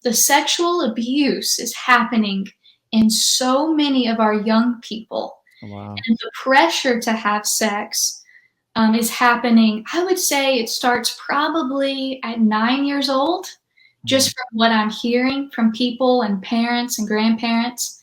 the sexual abuse is happening in so many of our young people. Wow. And the pressure to have sex is happening. I would say it starts probably at 9 years old, just from what I'm hearing from people and parents and grandparents.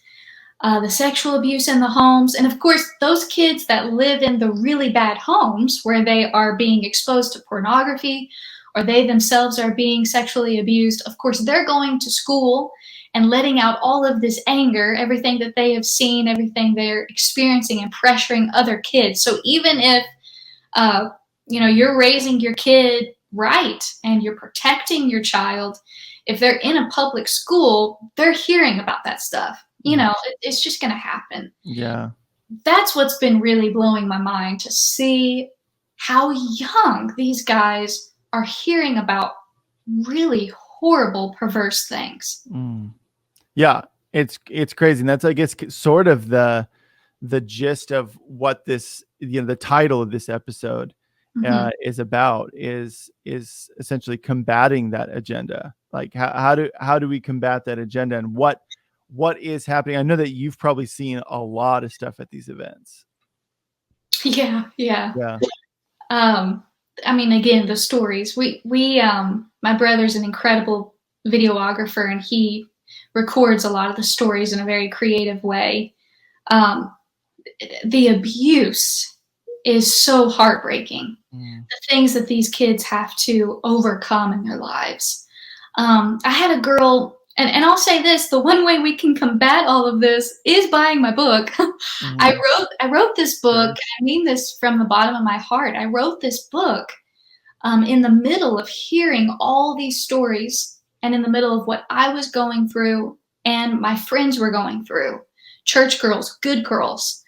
The sexual abuse in the homes. And of course, those kids that live in the really bad homes where they are being exposed to pornography or they themselves are being sexually abused, of course, they're going to school and letting out all of this anger, everything that they have seen, everything they're experiencing, and pressuring other kids. So even if, you're raising your kid right and you're protecting your child, if they're in a public school, they're hearing about that stuff. It's just going to happen. Yeah. That's what's been really blowing my mind, to see how young these guys are hearing about really horrible, perverse things. Yeah, it's crazy. And that's, I guess, sort of the gist of what this, the title of this episode is about, is essentially combating that agenda. Like how do we combat that agenda, and what is happening? I know that you've probably seen a lot of stuff at these events. Yeah. I mean, again, the stories. We my brother's an incredible videographer, and he records a lot of the stories in a very creative way. The abuse is so heartbreaking. The things that these kids have to overcome in their lives. I had a girl, and I'll say this, the one way we can combat all of this is buying my book. I wrote this book. I mean this from the bottom of my heart. I wrote this book in the middle of hearing all these stories, and in the middle of what I was going through and my friends were going through. Church girls, good girls.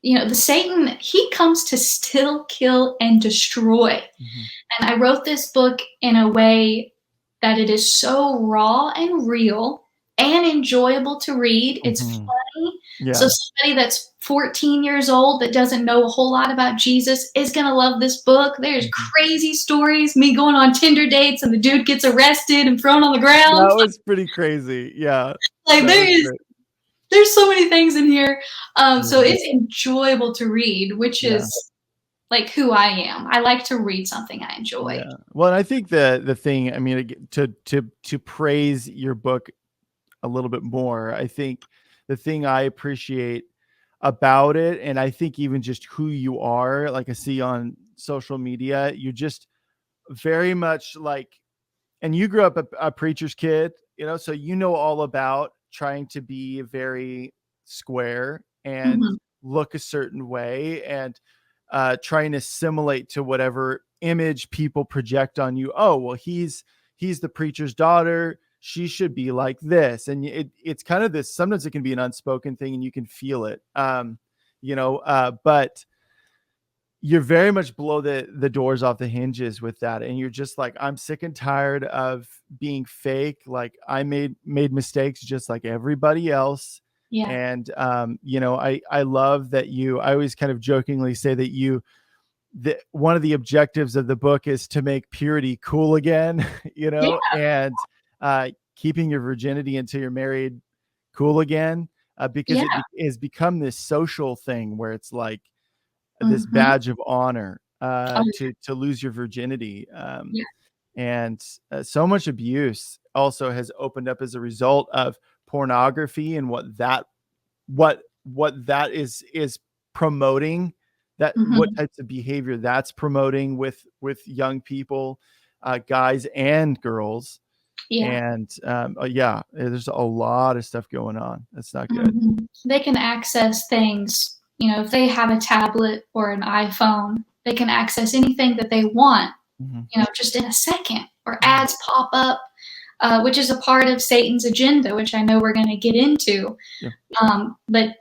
The Satan, he comes to steal, kill, and destroy. And I wrote this book in a way that it is so raw and real and enjoyable to read. It's funny. Yeah. So somebody that's 14 years old that doesn't know a whole lot about Jesus is going to love this book. There's crazy stories, me going on Tinder dates and the dude gets arrested and thrown on the ground. That was pretty crazy. Yeah. Like there's so many things in here. So it's enjoyable to read, which is like who I am. I like to read something I enjoy. Yeah. Well, and I think the thing, I mean, to praise your book a little bit more, I think the thing I appreciate about it, and I think even just who you are, like I see on social media, you're just very much like, and you grew up a preacher's kid, so all about trying to be very square and look a certain way, and trying to assimilate to whatever image people project on you. Oh, well, he's the preacher's daughter, she should be like this. And it's kind of this, sometimes it can be an unspoken thing and you can feel it, but you're very much blow the doors off the hinges with that. And you're just like, I'm sick and tired of being fake. Like I made mistakes just like everybody else. Yeah. And, I love that I always kind of jokingly say that one of the objectives of the book is to make purity cool again, and keeping your virginity until you're married cool again, because it has become this social thing where it's like this badge of honor to lose your virginity. And so much abuse also has opened up as a result of pornography and what that is promoting, that what types of behavior that's promoting with young people, guys and girls. And there's a lot of stuff going on. That's not good. They can access things, if they have a tablet or an iPhone, they can access anything that they want, just in a second, or ads pop up, which is a part of Satan's agenda, which I know we're going to get into. But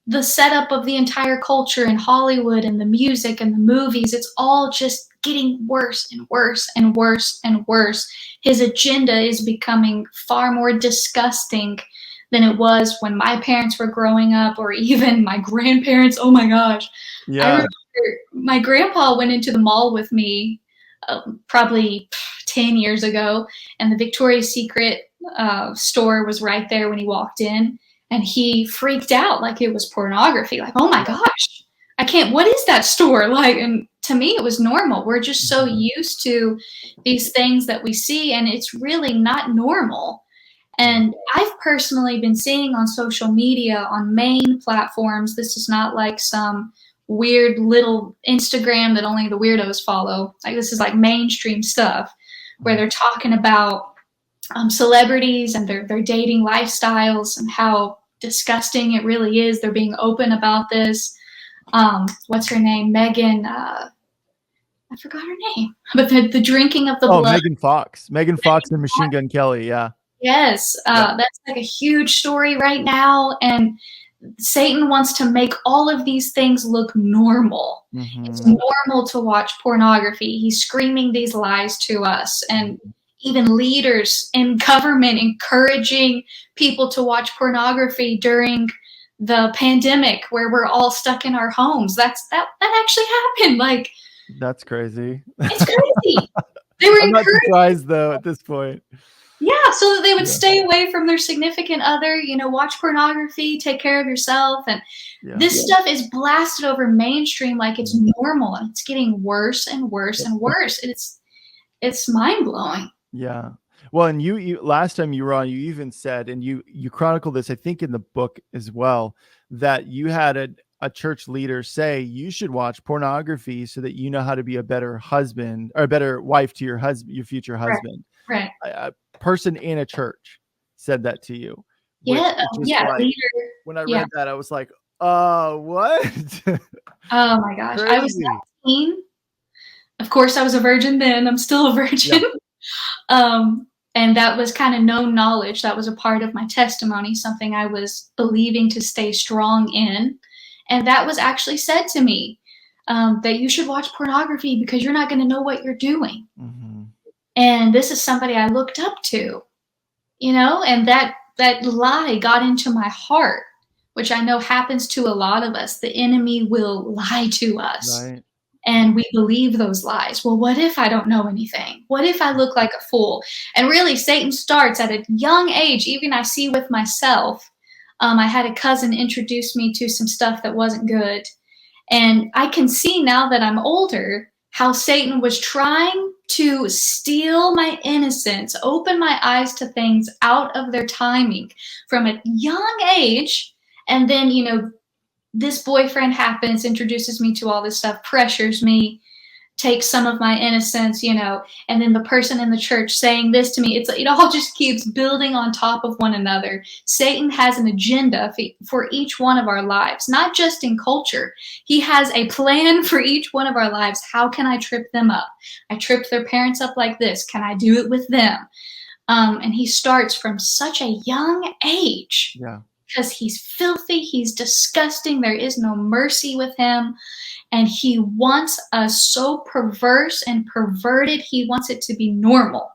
the setup of the entire culture in Hollywood and the music and the movies, it's all just getting worse and worse and worse and worse. His agenda is becoming far more disgusting than it was when my parents were growing up, or even my grandparents. Oh my gosh. I remember my grandpa went into the mall with me probably 10 years ago, and the Victoria's Secret store was right there when he walked in, and he freaked out like it was pornography. Like, oh my gosh, I can't, what is that store? Like, and to me, it was normal. We're just so used to these things that we see, and it's really not normal. And I've personally been seeing on social media, on main platforms, this is not like some weird little Instagram that only the weirdos follow. Like, this is like mainstream stuff where they're talking about celebrities and their dating lifestyles and how disgusting it really is. They're being open about this. What's her name? Megan, I forgot her name, but the drinking of the blood. Megan Fox and Machine Gun Kelly. Yeah. Yes. That's like a huge story right now. And Satan wants to make all of these things look normal. It's normal to watch pornography. He's screaming these lies to us, and even leaders in government encouraging people to watch pornography during the pandemic where we're all stuck in our homes. That actually happened. Like, that's crazy. It's crazy. They were I'm not surprised though at this point. Yeah, so that they would stay away from their significant other, watch pornography, take care of yourself. And this stuff is blasted over mainstream like it's normal, and it's getting worse and worse and worse. It's mind-blowing. Yeah. Well, and you last time you were on, you even said, and you chronicled this, I think, in the book as well, that you had a church leader say you should watch pornography so that you know how to be a better husband or a better wife to your husband, your future husband. Right. A person in a church said that to you. Yeah. Like, when I read that, I was like, what? Oh my gosh. Crazy. I was 19. Of course, I was a virgin then. I'm still a virgin. Yeah. And that was kind of known knowledge. That was a part of my testimony, something I was believing to stay strong in. And that was actually said to me, that you should watch pornography because you're not going to know what you're doing. And this is somebody I looked up to, and that lie got into my heart, which I know happens to a lot of us. The enemy will lie to us. Right. And we believe those lies. Well, what if I don't know anything? What if I look like a fool? And really, Satan starts at a young age. Even I see with myself. I had a cousin introduce me to some stuff that wasn't good. And I can see now that I'm older how Satan was trying to steal my innocence, open my eyes to things out of their timing from a young age. And then, this boyfriend happens, introduces me to all this stuff, pressures me, takes some of my innocence, and then the person in the church saying this to me, it all just keeps building on top of one another. Satan has an agenda for each one of our lives, not just in culture. He has a plan for each one of our lives. How can I trip them up? I tripped their parents up like this. Can I do it with them? And he starts from such a young age. Yeah. Because he's filthy, he's disgusting, there is no mercy with him, and he wants us so perverse and perverted, he wants it to be normal.